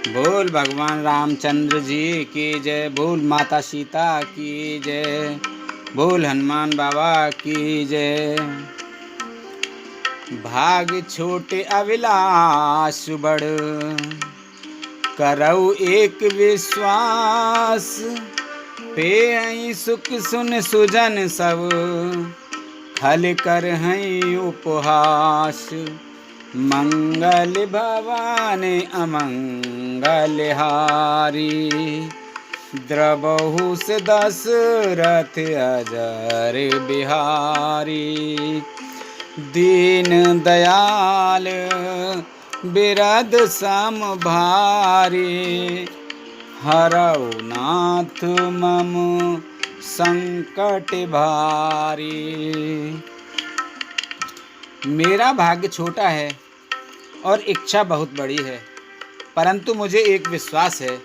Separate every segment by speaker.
Speaker 1: बोल भगवान रामचंद्र जी की जय, बोल माता सीता की जय, बोल हनुमान बाबा की जय। भाग छोटे अविलास बड़, करऊ एक विश्वास। पे सुख सुन सुजन सब, खल कर हैं उपहास। मंगल भवन अमंगल हारी, द्रबहु से दशरथ अजर बिहारी। दीन दयाल बिरद सम भारी, हरऊ नाथ मम संकट भारी। मेरा भाग्य छोटा है और इच्छा बहुत बड़ी है, परंतु मुझे एक विश्वास है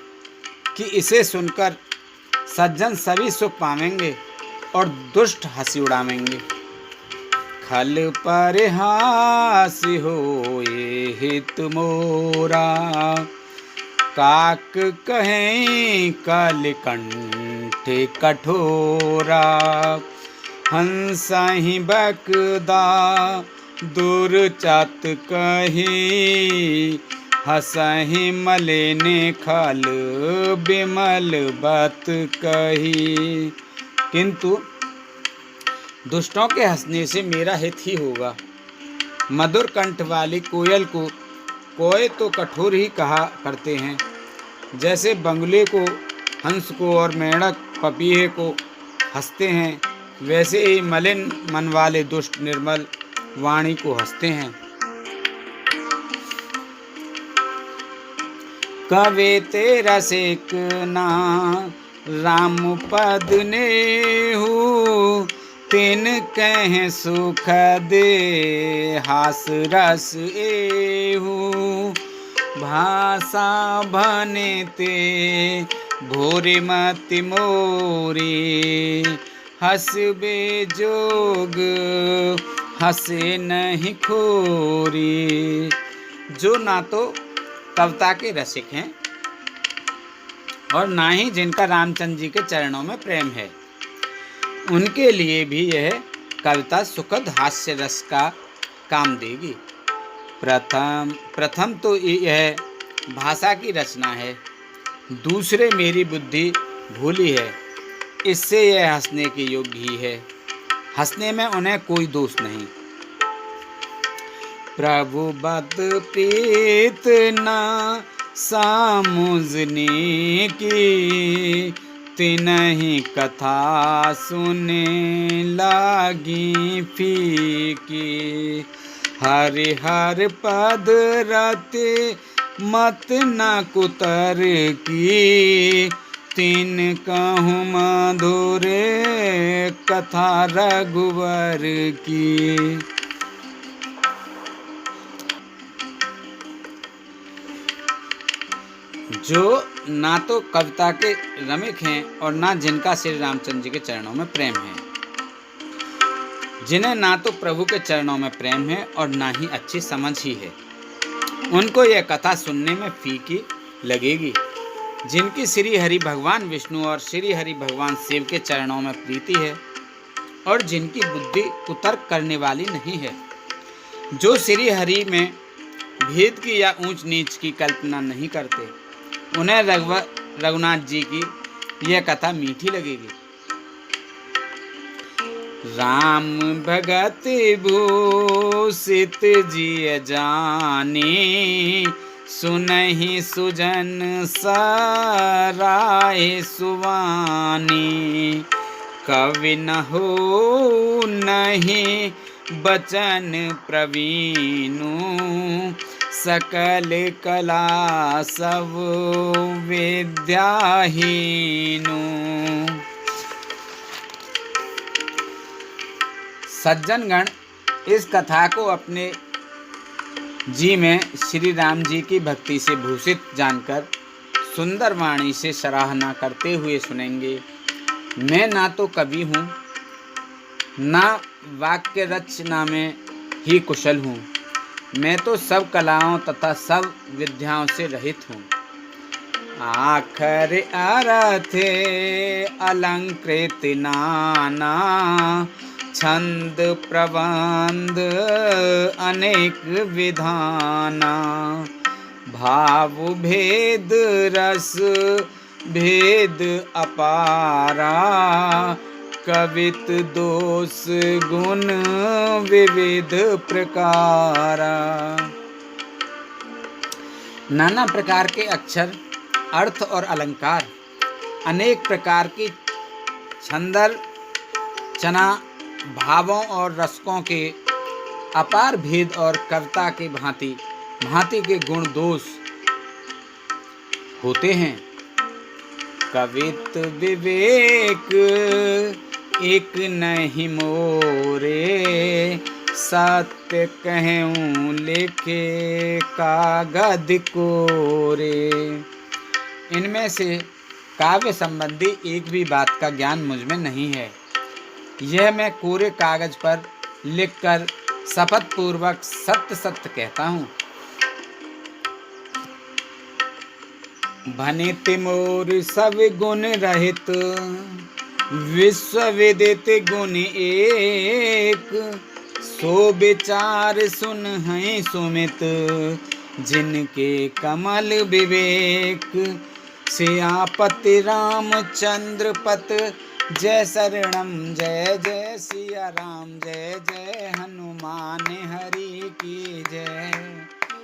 Speaker 1: कि इसे सुनकर सज्जन सभी सुख पावेंगे और दुष्ट हंसी उड़ावेंगे। खल परिहास होए हित मोरा, काक कहें कल कंठ कठोरा। हंसहि बकदा दुर्चत कही, हंसहि मलिन खल बिमल बत कही। किंतु दुष्टों के हंसने से मेरा हित ही होगा। मधुर कंठ वाली कोयल को कोय तो कठोर ही कहा करते हैं, जैसे बंगले को हंस को और मेंढक पपीहे को हंसते हैं, वैसे ही मलिन मन वाले दुष्ट निर्मल वाणी को हंसते हैं। कवे तेरा सेक ना राम पद नेहु, तिन कह सुख दे हास रस एहु। भाषा भने ते भोरे मति मोरी, हंसबे जोग हंसे नहीं खोरी। जो ना तो कविता के रसिक हैं और ना ही जिनका रामचंद्र जी के चरणों में प्रेम है, उनके लिए भी यह कविता सुखद हास्य रस का काम देगी। प्रथम तो यह भाषा की रचना है, दूसरे मेरी बुद्धि भूली है, इससे यह हंसने के योग्य ही है। हंसने में उन्हें कोई दोष नहीं। प्रभु बद प्रीत न सामुझने की, तिनहि कथा सुने लागी फीकी। हरि हर पद रते मत न कुतर की, तिन कहूँ मधुर कथा रघुवर की। जो ना तो कविता के रमिक हैं और ना जिनका श्री रामचंद्र जी के चरणों में प्रेम है, जिन्हें ना तो प्रभु के चरणों में प्रेम है और ना ही अच्छी समझ ही है, उनको यह कथा सुनने में फीकी लगेगी। जिनकी श्री हरि भगवान विष्णु और श्री हरि भगवान शिव के चरणों में प्रीति है और जिनकी बुद्धि कुतर्क करने वाली नहीं है, जो श्री हरि में भेद की या ऊंच नीच की कल्पना नहीं करते, उन्हें रघुनाथ जी की यह कथा मीठी लगेगी। राम भगत भूषित जी जाने, सुनहि सुजन सराय सुवानी। कवि न हो नहीं बचन प्रवीणु, सकल कला सब विद्याहीनु। सज्जनगण इस कथा को अपने जी में श्री राम जी की भक्ति से भूषित जानकर सुंदर वाणी से सराहना करते हुए सुनेंगे। मैं ना तो कवि हूँ, ना वाक्य रचना में ही कुशल हूँ, मैं तो सब कलाओं तथा सब विद्याओं से रहित हूँ। आखर अर्थ अलंकृत नाना, छंद प्रबंध अनेक विधाना। भाव भेद रस भेद अपारा, कवित दोष गुण विविध प्रकारा। नाना प्रकार के अक्षर, अर्थ और अलंकार, अनेक प्रकार की छंदर चना, भावों और रसकों के अपार भेद और कविता के भांति भांति के गुण दोष होते हैं। कवित विवेक एक नहीं मोरे, सत्य कहूँ लिखे कागद कोरे। इनमें से काव्य संबंधी एक भी बात का ज्ञान मुझ में नहीं है। यह मैं कोरे कागज पर लिखकर शपथ पूर्वक सत्य सत्य कहता हूँ। भनित मोर सब गुण रहित, विश्व विदित गुण एक। सो विचार सुन हैं सुमित, जिनके कमल विवेक। सियापति रामचंद्र पत, जय शरणम जय जय सिया राम, जय जय हनुमान हरि की जय।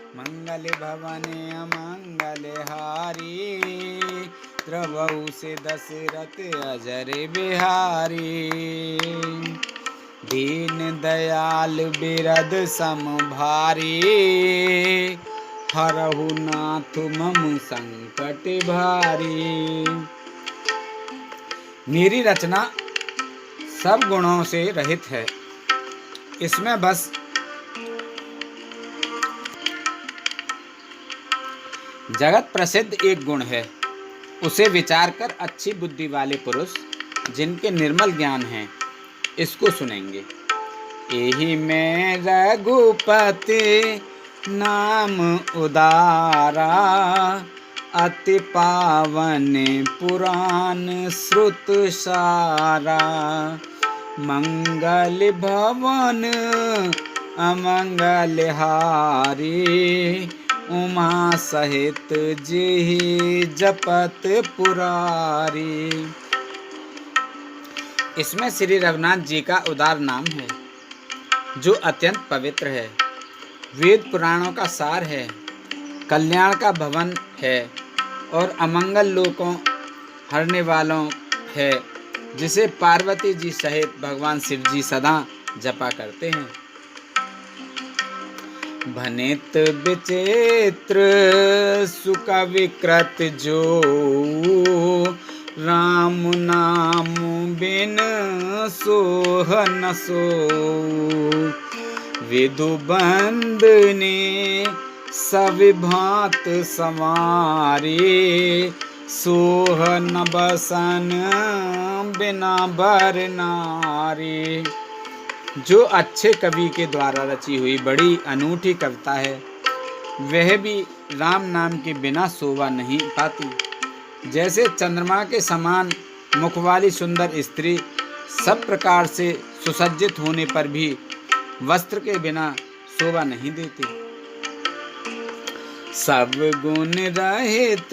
Speaker 1: मंगल भवन अमंगल हारी, द्रवहु से दशरथ अजर बिहारी। दीन दयाल बिरद सम भारी, हरहु नाथ मम संकट भारी। मेरी रचना सब गुणों से रहित है। इसमें बस जगत प्रसिद्ध एक गुण है, उसे विचार कर अच्छी बुद्धि वाले पुरुष जिनके निर्मल ज्ञान है इसको सुनेंगे। यही में रघुपति नाम उदारा, अति पावन पुराण श्रुत सारा। मंगल भवन अमंगल हारी, उमा सहित जेहि जपत पुरारी। इसमें श्री रघुनाथ जी का उदार नाम है जो अत्यंत पवित्र है, वेद पुराणों का सार है, कल्याण का भवन है और अमंगल लोकों हरने वालों है, जिसे पार्वती जी सहित भगवान शिव जी सदा जपा करते हैं। भनित विचित्र सुख विकृत जो, राम नाम बिन सोह न सो। विदु बंदने सब भांत संवारे, सोह न बसन बिना बर नारी। जो अच्छे कवि के द्वारा रची हुई बड़ी अनूठी कविता है, वह भी राम नाम के बिना शोभा नहीं पाती। जैसे चंद्रमा के समान मुख वाली सुंदर स्त्री सब प्रकार से सुसज्जित होने पर भी वस्त्र के बिना शोभा नहीं देती। सब गुण रहित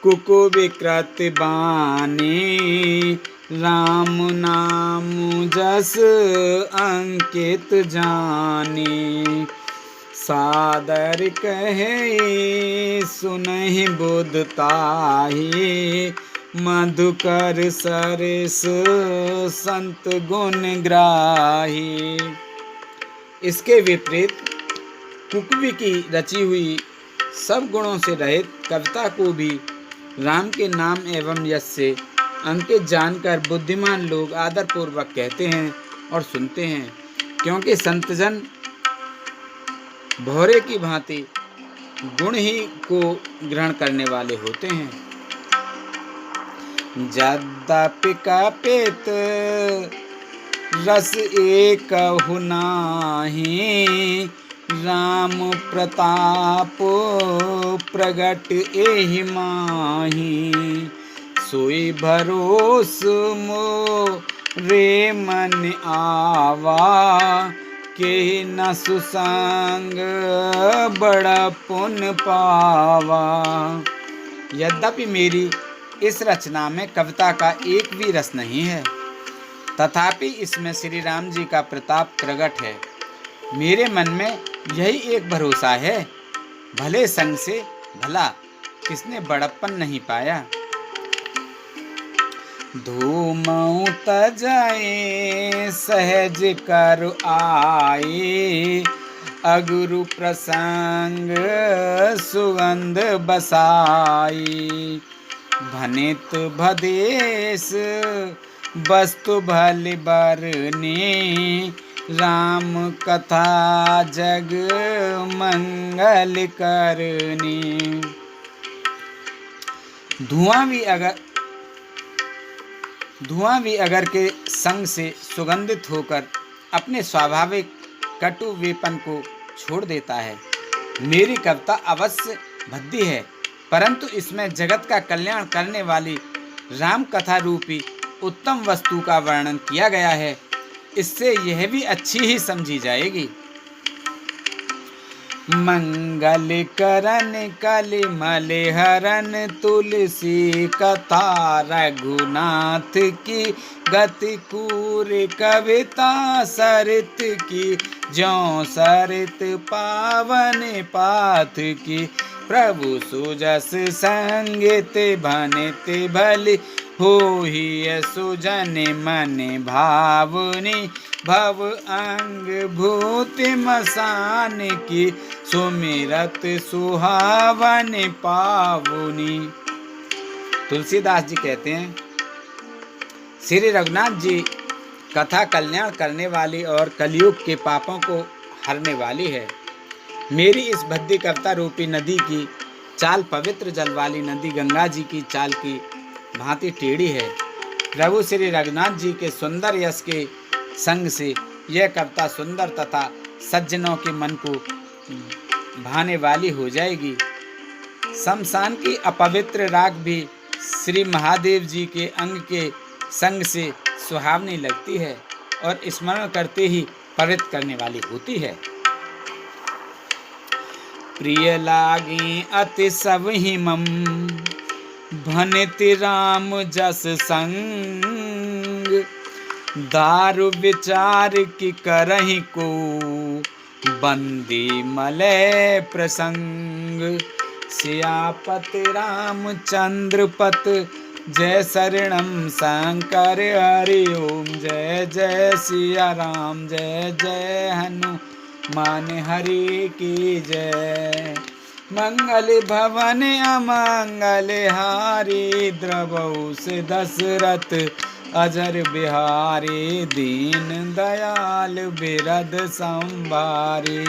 Speaker 1: कुकु विकृत बानी, राम नाम जस अंकित जानी। सादर कहे सुनहि बुध ताहि, मधुकर सरस संत गुण ग्राही। इसके विपरीत कुकवी की रची हुई सब गुणों से रहित कविता को भी राम के नाम एवं यश से अंकित जानकर बुद्धिमान लोग आदर पूर्वक कहते हैं और सुनते हैं, क्योंकि संतजन भौरे की भांति गुण ही को ग्रहण करने वाले होते हैं। यद्यपि कपित रस एकहु नाहि, राम प्रताप प्रगट एहि माही, सोई भरोस मोरे मन आवा, के न सुसंग बड़ा पुण्य पावा। यद्यपि मेरी इस रचना में कविता का एक भी रस नहीं है, तथापि इसमें श्री राम जी का प्रताप प्रकट है। मेरे मन में यही एक भरोसा है, भले संग से भला किसने बड़प्पन नहीं पाया। धूमऊ तजाए सहज कर आए, अगुरु प्रसंग सुगंध बसाई, भनित भदेश वस्तु भल बरने, राम कथा जग मंगल करने। धुआं भी अगर के संग से सुगंधित होकर अपने स्वाभाविक कटुवेपन को छोड़ देता है। मेरी कविता अवश्य भद्दी है, परंतु इसमें जगत का कल्याण करने वाली राम कथा रूपी उत्तम वस्तु का वर्णन किया गया है। इससे यह भी अच्छी ही समझी जाएगी। मंगल करन कलि मल हरन, तुलसी कथा रघुनाथ की, गति कूर कविता सरित की, ज्यों सरित पावन पाथ की, प्रभु सुजस संगीत भनित भली, होहि सुजन मन भावनी, भव अंग भूत मसान की, सुमिरत सुहावन पावनी। तुलसीदास जी कहते हैं, श्री रघुनाथ जी कथा कल्याण करने वाली और कलयुग के पापों को हरने वाली है। मेरी इस भद्दी कविता रूपी नदी की चाल पवित्र जल वाली नदी गंगा जी की चाल की भांति टेढ़ी है। प्रभु श्री रघुनाथ जी के सुंदर यश के संग से यह कविता सुंदर तथा सज्जनों के मन को भाने वाली हो जाएगी। शमशान की अपवित्र राख भी श्री महादेव जी के अंग के संग से सुहावनी लगती है और स्मरण करते ही पवित्र करने वाली होती है। प्रिय लागी अति सब ही मम, भनित राम जस संग, दारु विचार की करहि को, बंदी मलय प्रसंग, सियापति रामचंद्र पत, जय शरणम शंकर हरि ओम, जय जय सिया राम, जय जय हनुमान हरि की जय। मंगल भवन अमंगल हारी, द्रवौ से दशरथ अजर बिहारी, दीन दयाल बिरद संभारी,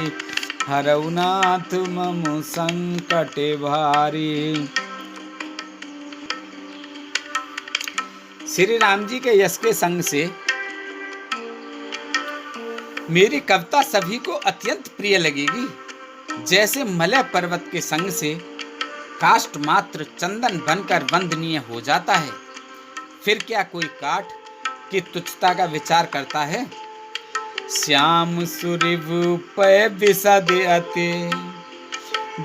Speaker 1: हरौ नाथ मम संकट भारी। श्री राम जी के यश के संग से मेरी कविता सभी को अत्यंत प्रिय लगेगी। जैसे मलय पर्वत के संग से काष्ठ मात्र चंदन बनकर वंदनीय हो जाता है, फिर क्या कोई काठ की तुच्छता का विचार करता है। श्याम सुरिव पय विशद अति,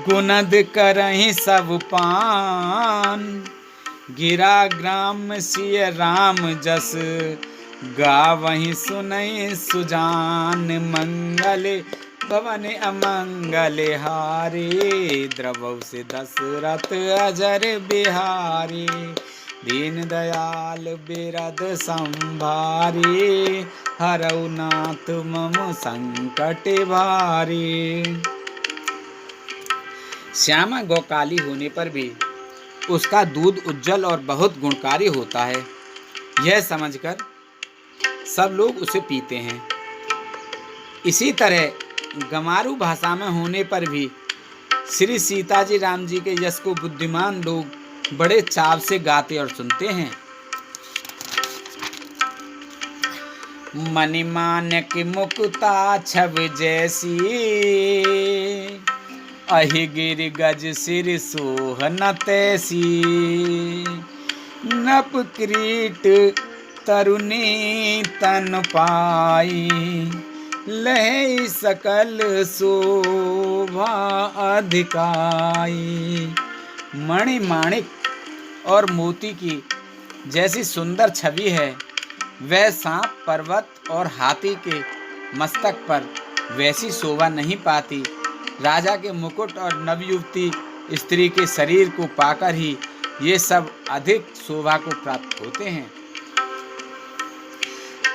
Speaker 1: गुनद करहि सब पान, गिरा ग्राम सिय राम जस, गावहि सुनहि सुजान, मंगल भवन अमंगल हारी, द्रवौ से दशरथ अजर बिहारी, दीन दयाल बिरद संभारी, हरौ नाथ मम संकट भारी। श्यामा गौकाली होने पर भी उसका दूध उज्जवल और बहुत गुणकारी होता है, यह समझकर सब लोग उसे पीते हैं। इसी तरह गमारू भाषा में होने पर भी श्री सीताजी राम जी के यश को बुद्धिमान लोग बड़े चाव से गाते और सुनते हैं। मणिमान्य की मुक्ता छव जैसी, अहि गिर गज सिर सोहन तैसी, नप क्रीट तरुणी तन पाई, लहै सकल शोभा अधिकाई। मणि माणिक और मोती की जैसी सुंदर छवि है, वह सांप, पर्वत और हाथी के मस्तक पर वैसी शोभा नहीं पाती। राजा के मुकुट और नवयुवती स्त्री के शरीर को पाकर ही ये सब अधिक शोभा को प्राप्त होते हैं।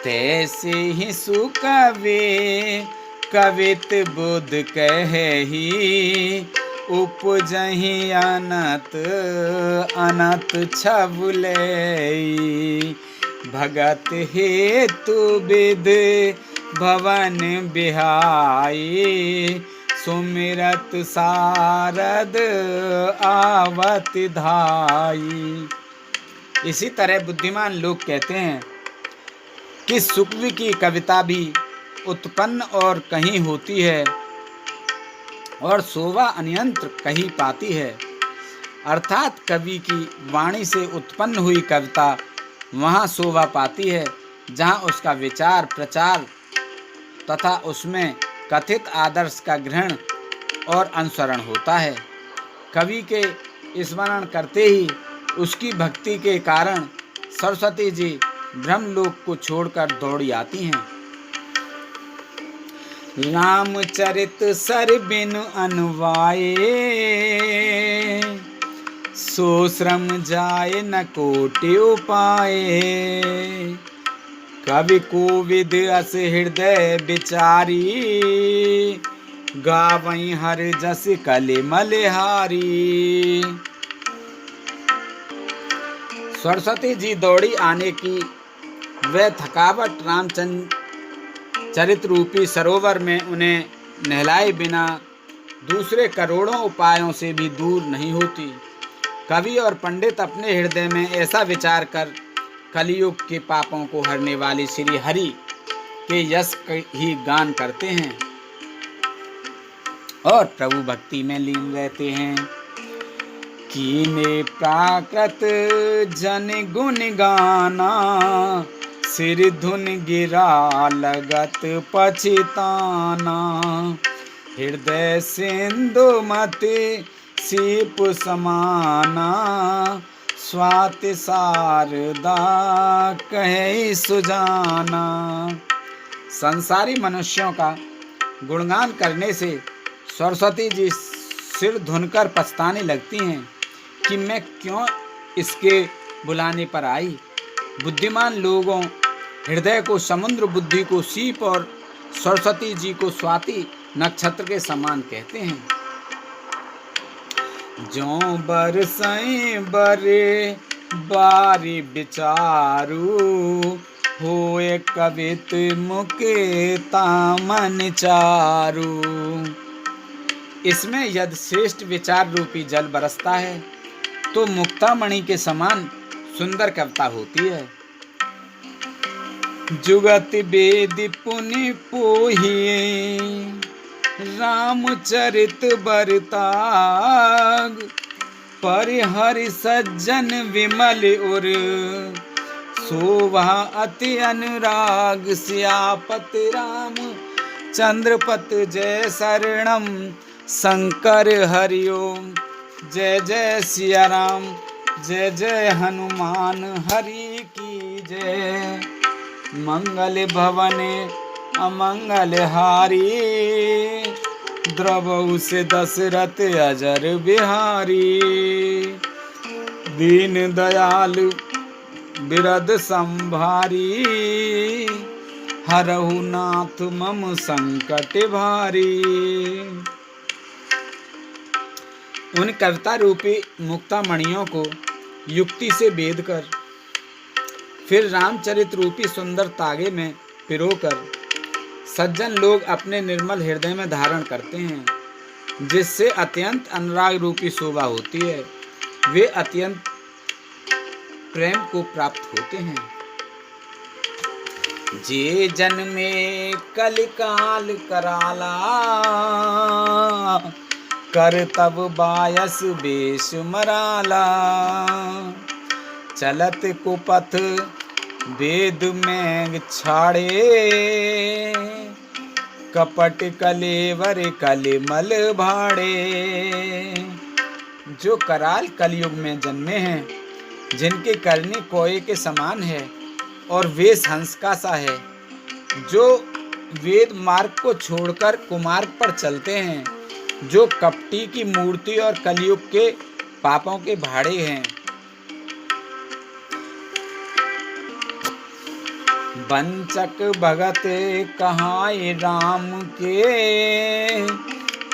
Speaker 1: तैसे ही सुकवे कवित बुध कहि, उपजहि अनत अनत छबुलै, भगत हेतु विद भवन बिहाई, सुमिरत सारद आवत धाई। इसी तरह बुद्धिमान लोग कहते हैं कि सुकवि की कविता भी उत्पन्न और कहीं होती है और शोभा अन्यंत्र कहीं पाती है। अर्थात कवि की वाणी से उत्पन्न हुई कविता वहाँ शोभा पाती है जहाँ उसका विचार प्रचार तथा उसमें कथित आदर्श का ग्रहण और अनुसरण होता है। कवि के स्मरण करते ही उसकी भक्ति के कारण सरस्वती जी ब्रह्मलोक को छोड़कर दौड़ी आती हैं। रामचरित सर बिनु अनुवाये, सो श्रम जाय न कोटि उपाये, कवि कोविद अस हृदय विचारी, गावई हर जस कले मलिहारी। सरस्वती जी दौड़ी आने की वह थकावट रामचरित रूपी सरोवर में उन्हें नहलाए बिना दूसरे करोड़ों उपायों से भी दूर नहीं होती। कवि और पंडित अपने हृदय में ऐसा विचार कर कलियुग के पापों को हरने वाले श्री हरि के यश ही गान करते हैं और प्रभु भक्ति में लीन रहते हैं। कीने प्राकृत जन गुण गाना, सिर धुन गिरा लगत पछिताना, हृदय सिंधु मति सीप समाना, स्वाति शारदा कहे सुजाना। संसारी मनुष्यों का गुणगान करने से सरस्वती जी सिर धुनकर पछताने लगती हैं कि मैं क्यों इसके बुलाने पर आई। बुद्धिमान लोगों हृदय को समुद्र, बुद्धि को सीप और सरस्वती जी को स्वाति नक्षत्र के समान कहते हैं। जो बरसई बरे बारी विचारू, होए कवित मुके तामन चारू। इसमें यदि श्रेष्ठ विचार रूपी जल बरसता है तो मुक्तामणि के समान सुंदर कविता होती है। जुगत वेद पुनि पोहिए, रामचरित बरताग, परिहरि सज्जन विमल उर, शोभा अति अनुराग। सियापत राम चंद्रपत जय शरणम, शंकर हरिओम। जय जय सिया राम, जय जय हनुमान हरि की जय। मंगल भवन अमंगल हारी, द्रवहु से दशरथ अजर बिहारी। दीन दयाल बिरद संभारी, हरहु नाथ मम संकट भारी। उन कविता रूपी मुक्तामणियों को युक्ति से बेध कर फिर रामचरित रूपी सुंदर तागे में पिरोकर सज्जन लोग अपने निर्मल हृदय में धारण करते हैं, जिससे अत्यंत अनुराग रूपी शोभा होती है। वे अत्यंत प्रेम को प्राप्त होते हैं। जे जन्मे कलिकाल कराला, कर तब बायस बेश मराला, चलत कुपथ वेद में छाड़े, कपट कलेवर कलिमल भाड़े। जो कराल कलयुग में जन्मे हैं, जिनकी करनी कोए के समान है और वेश हंस का सा है, जो वेद मार्ग को छोड़कर कुमार्ग पर चलते हैं, जो कपटी की मूर्ति और कलयुग के पापों के भाड़े हैं। वंचक भगत कहाए राम के,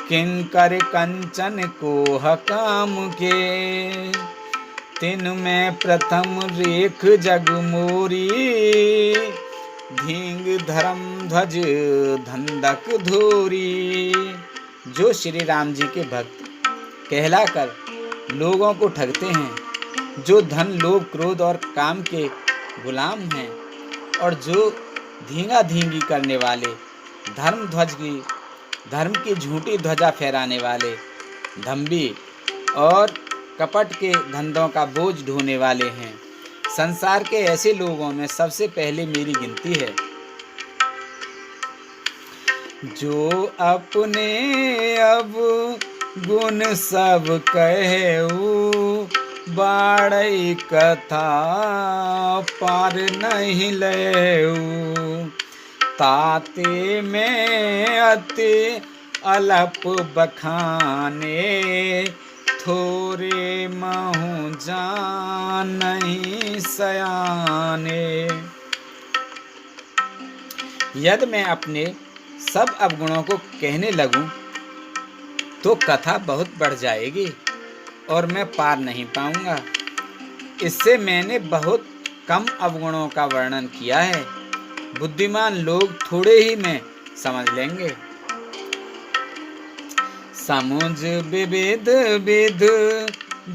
Speaker 1: किंकर कंचन को हकाम के। तिन में प्रथम रेख जग मोरी, धींग धर्म ध्वज धंधक धोरी। जो श्री राम जी के भक्त कहलाकर लोगों को ठगते हैं, जो धन लोभ क्रोध और काम के गुलाम हैं, और जो धींगा धींगी करने वाले, धर्म की झूठी ध्वजा फहराने वाले, धम्बी और कपट के धंधों का बोझ ढोने वाले हैं, संसार के ऐसे लोगों में सबसे पहले मेरी गिनती है। जो अपने अब गुण सब कहेऊ, बाड़ई कथा पार नहीं लेऊ। ताते में अति अलप बखाने, थोरे महु जान नहीं सयाने। यदि मैं अपने सब अवगुणों को कहने लगूं तो कथा बहुत बढ़ जाएगी और मैं पार नहीं पाऊंगा। इससे मैंने बहुत कम अवगुणों का वर्णन किया है। बुद्धिमान लोग थोड़े ही में समझ लेंगे। समुझ विविध विध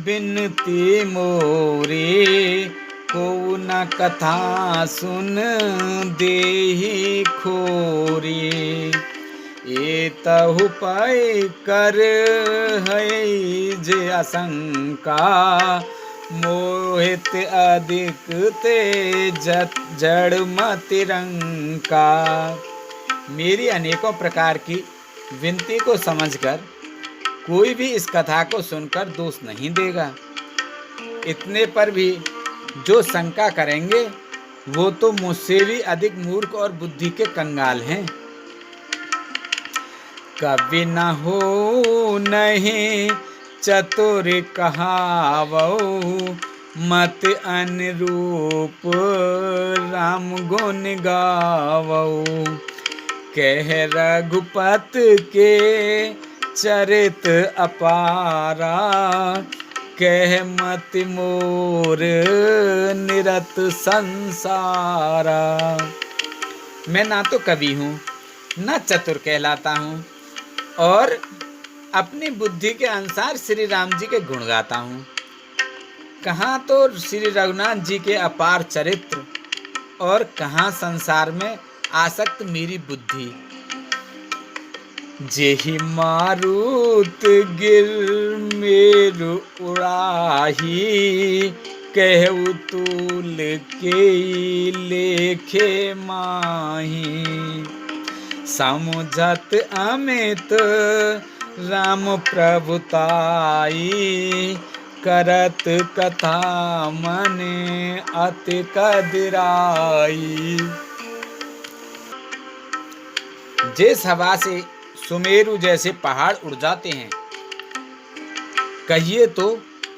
Speaker 1: बिनती मोरी, को न कथा सुन देहि खोरी। एतहु पाई कर है जे आशंका, मोहित अधिक तेज जड़ मतिरंका। मेरी अनेकों प्रकार की विनती को समझकर कोई भी इस कथा को सुनकर दोष नहीं देगा। इतने पर भी जो शंका करेंगे वो तो मुझसे भी अधिक मूर्ख और बुद्धि के कंगाल हैं। कभी न हो नहीं चतुर कहावऊ, मत अनुरूप राम गुण गावऊ। कह रघुपत के चरित अपारा, कह मत मोर निरत संसारा। मैं ना तो कवि हूँ न चतुर कहलाता हूँ, और अपनी बुद्धि के अनुसार श्री राम जी के गुण गाता हूँ। कहाँ तो श्री रघुनाथ जी के अपार चरित्र और कहाँ संसार में आसक्त मेरी बुद्धि। जेहि मारुत गिर मेरु उड़ाही, कहु तूल के लेखे माही। समुझत अमित राम प्रभुताई, करत कथा मन अति कदराई। जिस हवा से सुमेरु जैसे पहाड़ उड़ जाते हैं, कहिए तो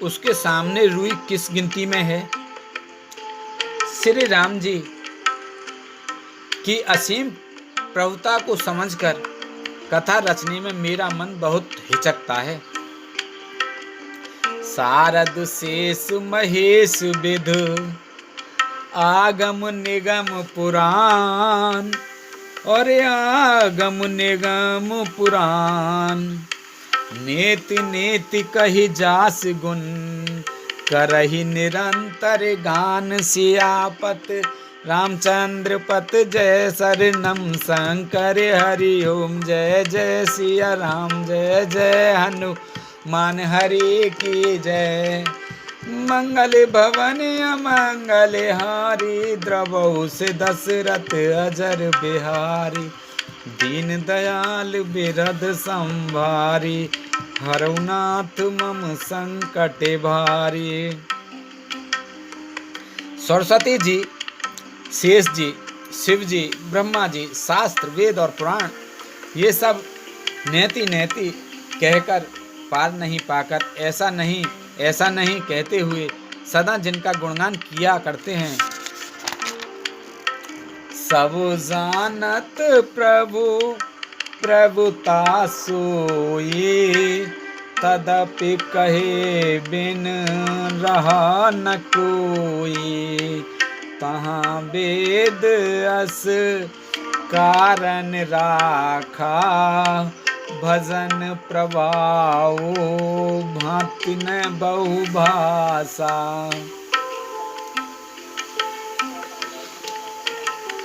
Speaker 1: उसके सामने रुई किस गिनती में है। श्री राम जी की असीम प्रभुता को समझकर कथा रचने में मेरा मन बहुत हिचकता है। शारद शेष महेश विध, आगम निगम पुराण, और आगम निगम पुराण। नेति नेति कही जास गुण, करहि निरंतर गान। सियापत रामचंद्र पत जय शरणम शंकर हरि ओम। जय जय सिया राम जय जय हनुमान हरि की जय। मंगल भवन अमंगल हारी द्रवहु से दशरथ अजर बिहारी। दीन दयाल बिरद संभारी हरउनाथ मम संकट भारी। सरस्वती जी, शेष जी, शिव जी, ब्रह्मा जी, शास्त्र वेद और पुराण ये सब नेति नेति कहकर पार नहीं पाकर ऐसा नहीं कहते हुए सदा जिनका गुणगान किया करते हैं। सब जानत प्रभु प्रभुता सोई। तदपि कहे बिन रहा न कोई। तहाँ वेद अस कारण राखा। भजन प्रभाव भांति न बहु भाषा।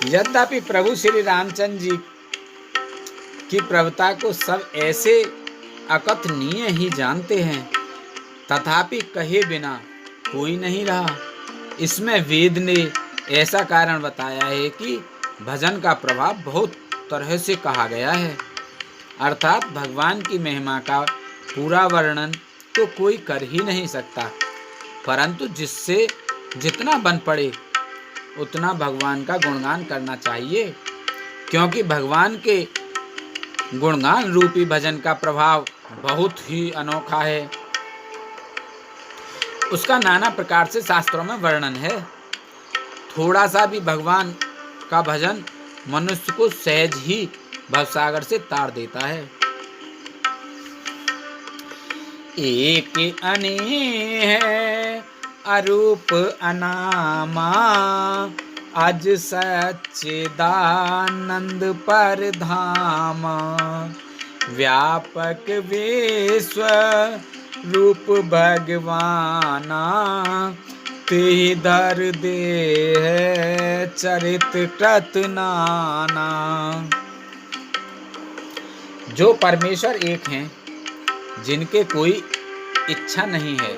Speaker 1: यद्यपि प्रभु श्री रामचंद्र जी की प्रभुता को सब ऐसे अकथनीय ही जानते हैं, तथापि कहे बिना कोई नहीं रहा। इसमें वेद ने ऐसा कारण बताया है कि भजन का प्रभाव बहुत तरह से कहा गया है, अर्थात भगवान की महिमा का पूरा वर्णन तो कोई कर ही नहीं सकता, परंतु जिससे जितना बन पड़े उतना भगवान का गुणगान करना चाहिए, क्योंकि भगवान के गुणगान रूपी भजन का प्रभाव बहुत ही अनोखा है। उसका नाना प्रकार से शास्त्रों में वर्णन है। थोड़ा सा भी भगवान का भजन मनुष्य को सहज ही भवसागर से तार देता है। एक अने है अरूप अनामा। अज सच्चिदानंद पर धामा। व्यापक विश्व रूप भगवाना। ते धर देह चरित कृत नाना। जो परमेश्वर एक हैं, जिनके कोई इच्छा नहीं है,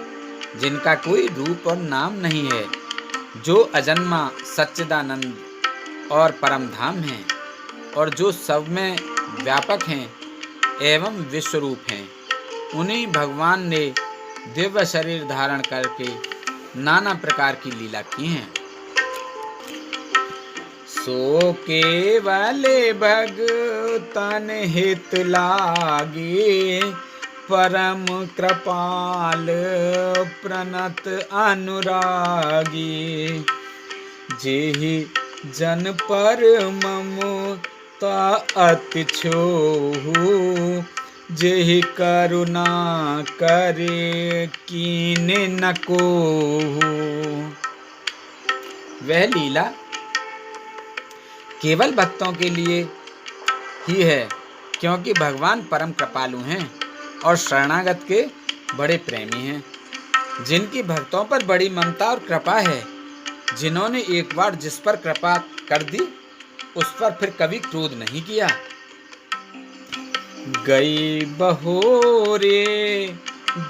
Speaker 1: जिनका कोई रूप और नाम नहीं है, जो अजन्मा सच्चिदानंद और परम धाम हैं, और जो सब में व्यापक हैं एवं विश्वरूप हैं, उन्हीं भगवान ने दिव्य शरीर धारण करके नाना प्रकार की लीला की हैं। सो केवल भगतन हित लागे। परम कृपाल प्रणत अनुरागी। जेहि जन पर ममता अति छोहु। जेहि करुणा करे कीने न कोहु। वह लीला केवल भक्तों के लिए ही है, क्योंकि भगवान परम कृपालु हैं और शरणागत के बड़े प्रेमी हैं, जिनकी भक्तों पर बड़ी ममता और कृपा है, जिन्होंने एक बार जिस पर कृपा कर दी उस पर फिर कभी क्रोध नहीं किया। गई बहोरे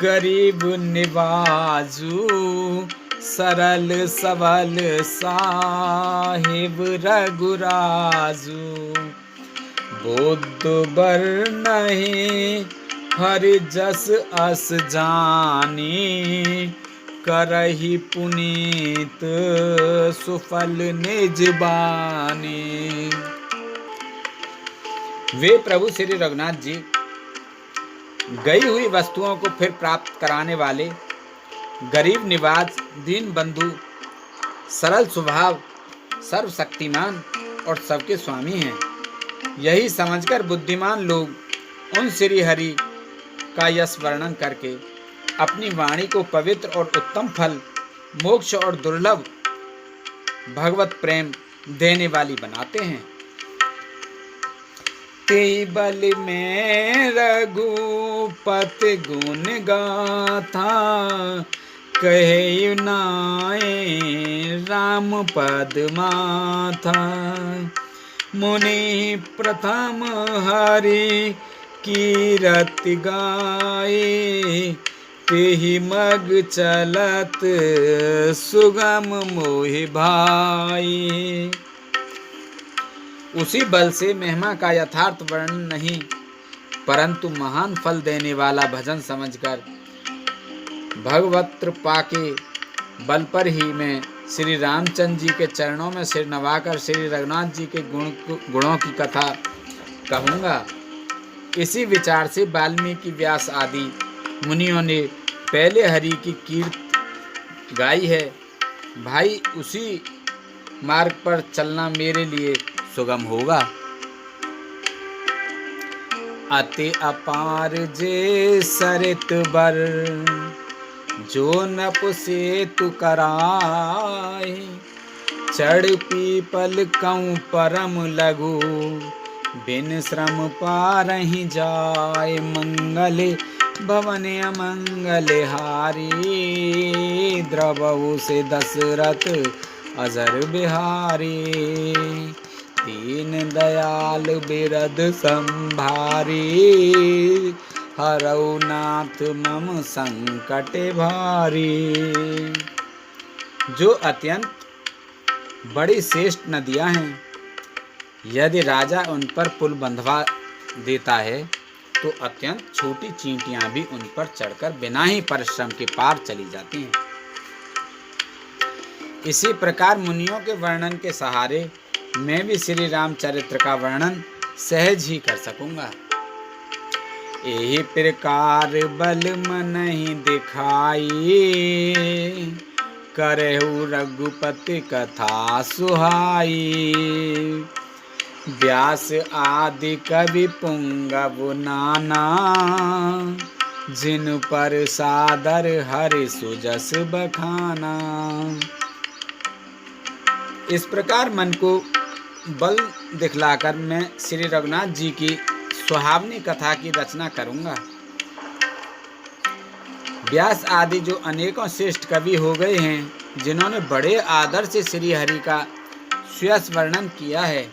Speaker 1: गरीब निवाजू। सरल सबल साहिब रघुराजू। बुद्ध बर नहीं हरि जस अस जानी। करहि पुनीत सुफल निज बानी। वे प्रभु श्री रघुनाथ जी गई हुई वस्तुओं को फिर प्राप्त कराने वाले, गरीब निवाज, दीन बंधु, सरल स्वभाव, सर्वशक्तिमान और सबके स्वामी हैं। यही समझकर बुद्धिमान लोग उन श्री हरि का यश वर्णन करके अपनी वाणी को पवित्र और उत्तम फल, मोक्ष और दुर्लभ भगवत प्रेम देने वाली बनाते हैं। ते बल में रघुपति गुण गाथा। कहे नाए राम पद माथा, मुनि प्रथम हरि कीरत गाए, तेहि मग चलत सुगम मोहि भाई। उसी बल से महिमा का यथार्थ वर्णन नहीं, परंतु महान फल देने वाला भजन समझकर भगवत कृपा के बल पर ही मैं श्री रामचंद्र जी के चरणों में सिर नवाकर श्री रघुनाथ जी के गुणों की कथा कहूँगा। इसी विचार से वाल्मीकि व्यास आदि मुनियों ने पहले हरि की कीर्ति गाई है। भाई उसी मार्ग पर चलना मेरे लिए सुगम होगा। अति अपार जे सरित बर, जो नप सेतु कराए, चढ़ पीपल कऊँ परम लघु, बिन श्रम पारहि जाय। मंगल भवन अमंगल हारी, द्रवहु से दशरथ अजर बिहारी। दीन दयाल बिरद संभारी, हरौ नाथ मम संकट भारी। जो अत्यंत बड़ी श्रेष्ठ नदियां हैं, यदि राजा उन पर पुल बंधवा देता है तो अत्यंत छोटी चींटियां भी उन पर चढ़कर बिना ही परिश्रम के पार चली जाती हैं। इसी प्रकार मुनियों के वर्णन के सहारे मैं भी श्री रामचरित्र का वर्णन सहज ही कर सकूंगा। एहि प्रकार बल मनहि दिखाई, करहु रघुपति कथा सुहाई। व्यास आदि कवि पुंगव नाना, जिन पर सादर हरि सुजस बखाना। इस प्रकार मन को बल दिखलाकर मैं श्री रघुनाथ जी की सुहावनी कथा की रचना करूंगा। व्यास आदि जो अनेकों श्रेष्ठ कवि हो गए हैं, जिन्होंने बड़े आदर से श्री हरि का सुयस वर्णन किया है।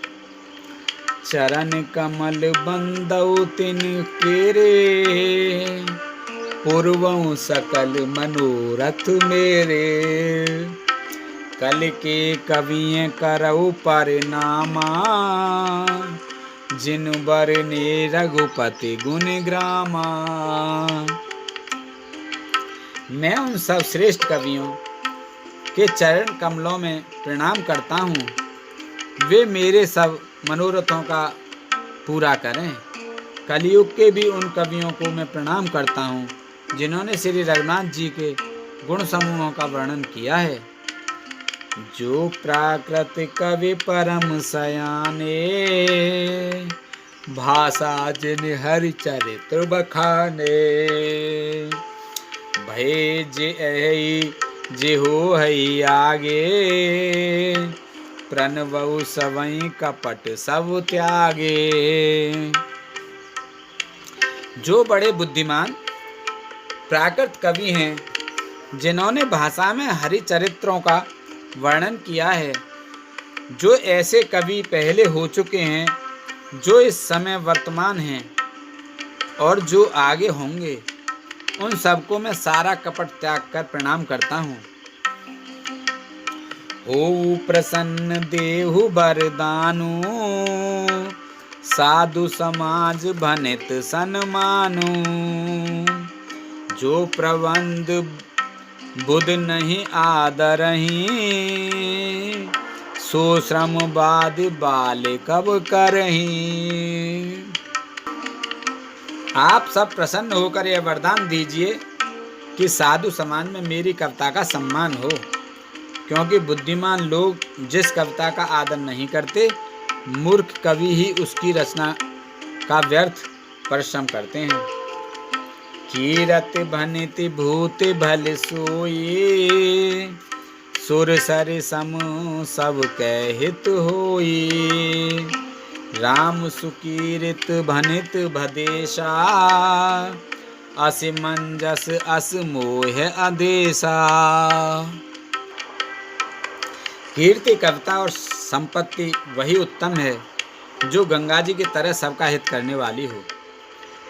Speaker 1: चरण कमल बंदौ तिन केरे, पूर्वं सकल मनोरथ मेरे। कल के कवियें करऊ परिनामा, जिन बरने रघुपति गुण ग्रामा। मैं उन सब श्रेष्ठ कवियों के चरण कमलों में प्रणाम करता हूँ, वे मेरे सब मनोरथों का पूरा करें। कलयुग के भी उन कवियों को मैं प्रणाम करता हूँ, जिन्होंने श्री रघुनाथ जी के गुण समूहों का वर्णन किया है। जो प्राकृत कवि परम सयाने, भाषा जिन हरि चरित्र बखाने। भय जे हो हई आगे, प्रणवउ सवई कपट सब त्यागे। जो बड़े बुद्धिमान प्राकृत कवि हैं, जिन्होंने भाषा में हरि चरित्रों का वर्णन किया है। जो ऐसे कवि पहले हो चुके हैं, जो इस समय वर्तमान हैं और जो आगे होंगे, उन सबको मैं सारा कपट त्याग कर प्रणाम करता हूँ। हो प्रसन्न देहु बरदानु, साधु समाज भनित सन्मानु। जो प्रबंध बुध नहीं आदरही, सो श्रम बाद बाल कब करही। आप सब प्रसन्न होकर यह वरदान दीजिए कि साधु समाज में मेरी कविता का सम्मान हो, क्योंकि बुद्धिमान लोग जिस कविता का आदर नहीं करते, मूर्ख कवि ही उसकी रचना का व्यर्थ परिश्रम करते हैं। कीरत भनित भूत भल सोई, सुर सर सम सब कह हित होई। राम सुकीर्त भनित भदेशा, असमंजस असमोह आदेशा। कीर्ति, कविता और संपत्ति वही उत्तम है जो गंगा जी की तरह सबका हित करने वाली हो।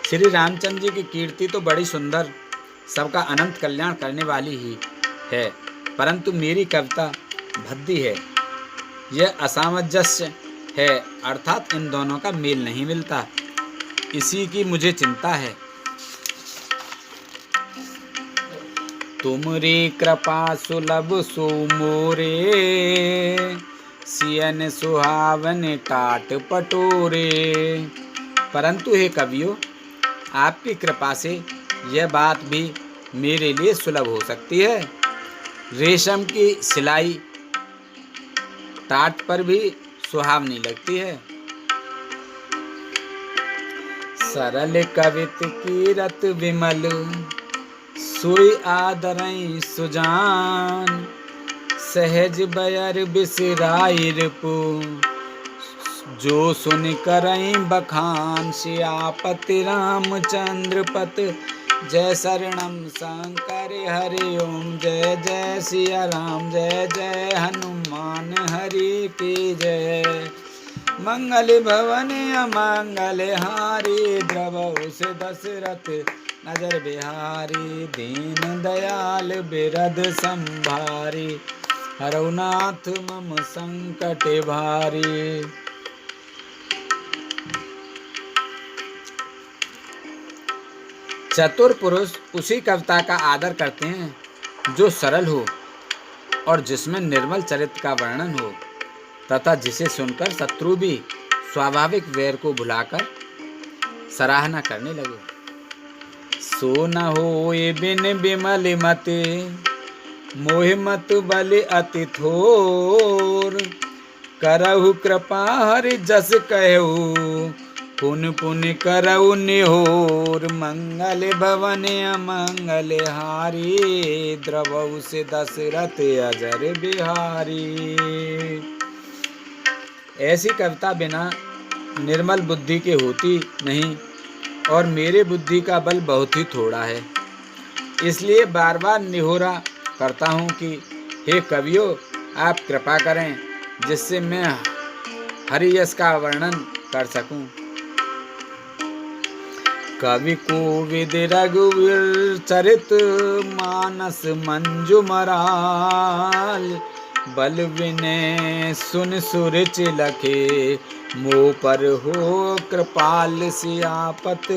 Speaker 1: श्री रामचंद्र जी की कीर्ति तो बड़ी सुंदर, सबका अनंत कल्याण करने वाली ही है, परंतु मेरी कविता भद्दी है, यह असामंजस्य है, अर्थात इन दोनों का मेल नहीं मिलता। इसी की मुझे चिंता है। तुमरी कृपा सुलभ सो मोरे, सियन सुहावन टाट पटोरे। परंतु हे कवियों, आपकी कृपा से यह बात भी मेरे लिए सुलभ हो सकती है। रेशम की सिलाई टाट पर भी सुहावनी लगती है। सरल कवित कीरत विमल, सोई आदरई सुजान। सहज बयर बिसराई रिपु, जो सुन करई बखान। सियापति रामचंद्र पत, जय शरणम शंकर हरि ओम। जय जय सिया राम, जय जय हनुमान हरि की जय। मंगल भवन अमंगल हारी, द्रवहु से दशरथ नजर बिहारी। दीन दयाल बिरद संभारी, हरौ नाथ मम संकट भारी। चतुर पुरुष उसी कविता का आदर करते हैं जो सरल हो और जिसमें निर्मल चरित्र का वर्णन हो, तथा जिसे सुनकर शत्रु भी स्वाभाविक वैर को भुलाकर सराहना करने लगे। सो न होए बिन बिमल मति, मोहि मत बलि अति थोर। करहु कृपा हरि जस कहु, पुन पुन करहु निहोर। मंगल भवन अमंगल हारी, द्रवहु से दशरथ अजर बिहारी। ऐसी कविता बिना निर्मल बुद्धि के होती नहीं, और मेरे बुद्धि का बल बहुत ही थोड़ा है। इसलिए बार बार निहोरा करता हूँ कि हे कवियों, आप कृपा करें जिससे मैं हरि यश का वर्णन कर सकूं। कवि कोविद रघुवीर चरित, मानस मंजु मराल। बल विनय सुन सुरच लखे, मोह पर हो कृपाल। सियापत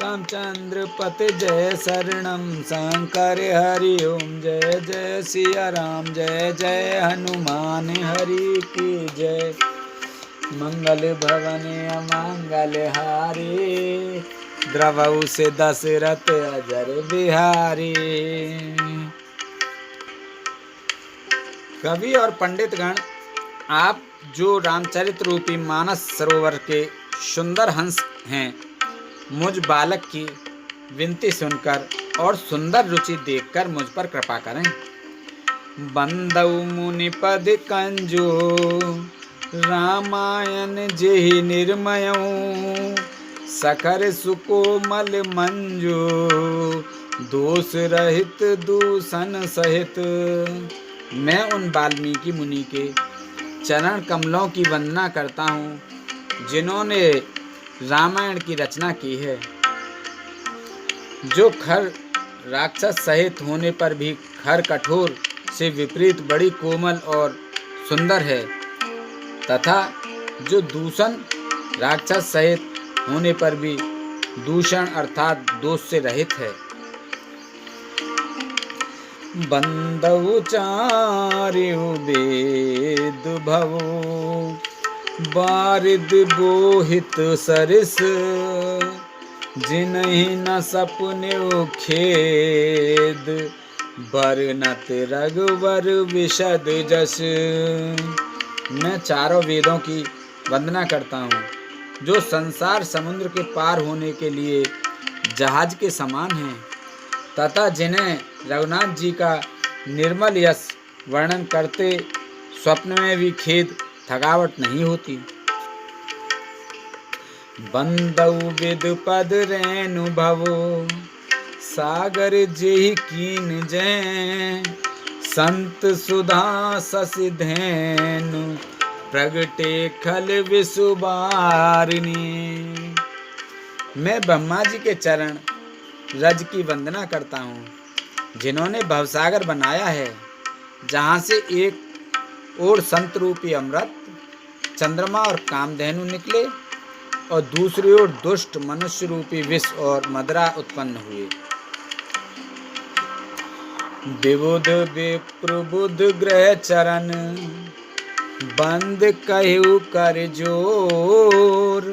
Speaker 1: रामचंद्र पत, जय शरणम शंकर हरि ओम। जय जय सिया राम, जय जय हनुमान हरि की जय। मंगल भवन अमंगल हारी, द्रवहु से दशरथ अजर बिहारी। कवि और पंडितगण, आप जो रामचरित रूपी मानस सरोवर के सुंदर हंस हैं, मुझ बालक की विनती सुनकर और सुंदर रुचि देखकर मुझ पर कृपा करें। बंदउ मुनि पद कंजो, रामायण जेहि निर्मयऊ। सखर सुकोमल मंजो, दोष रहित दूषण सहित। मैं उन वाल्मीकि मुनि के चरण कमलों की वंदना करता हूँ, जिन्होंने रामायण की रचना की है, जो खर राक्षस सहित होने पर भी खर कठोर से विपरीत बड़ी कोमल और सुंदर है, तथा जो दूषण राक्षस सहित होने पर भी दूषण अर्थात दोष से रहित है। बंदउ चार्यु वेद भवो, बारिद बोहित सरिस। जिनहि न सपने खेद, बरनत रघुवर विशद जस। मैं चारों वेदों की वंदना करता हूँ, जो संसार समुद्र के पार होने के लिए जहाज के समान हैं, तथा जिन्हें रघुनाथ जी का निर्मल यश वर्णन करते स्वप्न में भी खेद थकावट नहीं होती। बंदउ विद पद रेणु भवो, सागर जेहि कीन जय, संत सुधा ससि धैनु, प्रगटे खल विसुबारिणी। मैं ब्रह्मा जी के चरण रज की वंदना करता हूँ, जिन्होंने भवसागर बनाया है, जहाँ से एक ओर संत रूपी अमृत, चंद्रमा और कामधेनु निकले और दूसरी ओर दुष्ट मनुष्य रूपी विष और मदरा उत्पन्न हुए। विबुध विप्रबुध ग्रह चरण, बंद कहु कर जोर,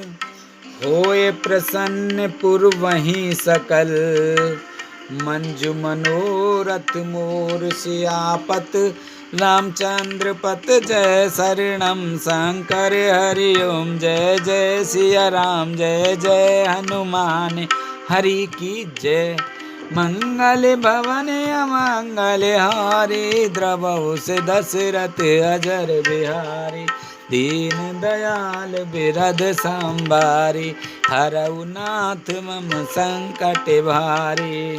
Speaker 1: होए प्रसन्न पुरवहीं सकल, मंजु मनोरथ मोर। सियापत रामचंद्र पत जय, शरणम शंकर हरि ओम। जय जय सिया राम, जय जय हनुमान हरि की जय। मंगल भवन अमंगल हारी, द्रवहु से दशरथ अजर बिहारी। दीन दयाल बिरध संभारी, हरऊ नाथ मम संकट भारी।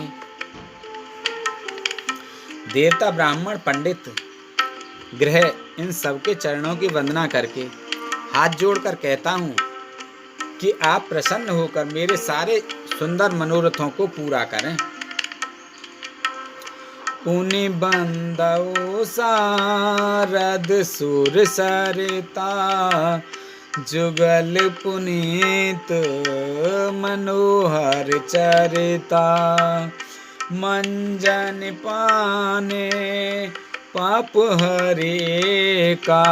Speaker 1: देवता ब्राह्मण पंडित ग्रह इन सबके चरणों की वंदना करके हाथ जोड़कर कहता हूँ कि आप प्रसन्न होकर मेरे सारे सुंदर मनोरथों को पूरा करें। पुनि बंदौ सारद सुर सरिता, जुगल पुनीत मनोहर चरिता। मंजन पाने पाप हरे का,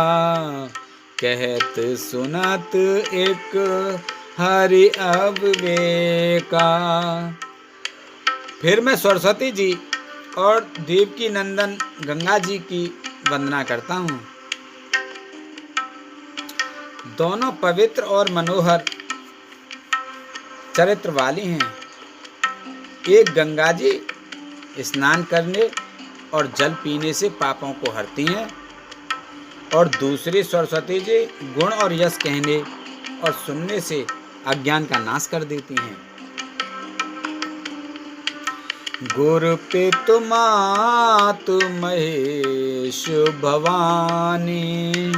Speaker 1: कहत सुनत एक हरि अविवेका। फिर मैं सरस्वती जी और देवकी नंदन गंगा जी की वंदना करता हूँ। दोनों पवित्र और मनोहर चरित्र वाली हैं। एक गंगा जी स्नान करने और जल पीने से पापों को हरती हैं, और दूसरी सरस्वती जी गुण और यश कहने और सुनने से अज्ञान का नाश कर देती हैं। गुरु पितु मातु महेश भवानी,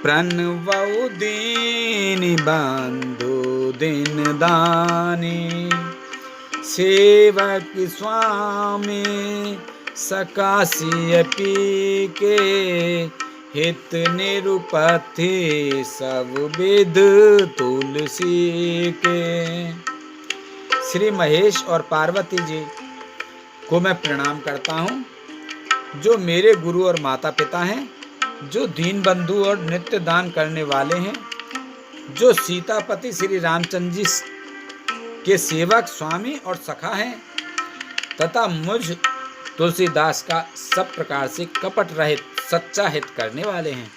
Speaker 1: प्रणवउ दीन बंधु दिन दानी। सेवक स्वामी सकासी पी के, हित निरुपथि सब विध तुलसी के। श्री महेश और पार्वती जी को मैं प्रणाम करता हूँ, जो मेरे गुरु और माता पिता हैं, जो दीन बंधु और नित्य दान करने वाले हैं, जो सीतापति श्री रामचंद्र जी के सेवक स्वामी और सखा हैं, तथा मुझ तुलसीदास का सब प्रकार से कपट रहित सच्चा हित करने वाले हैं।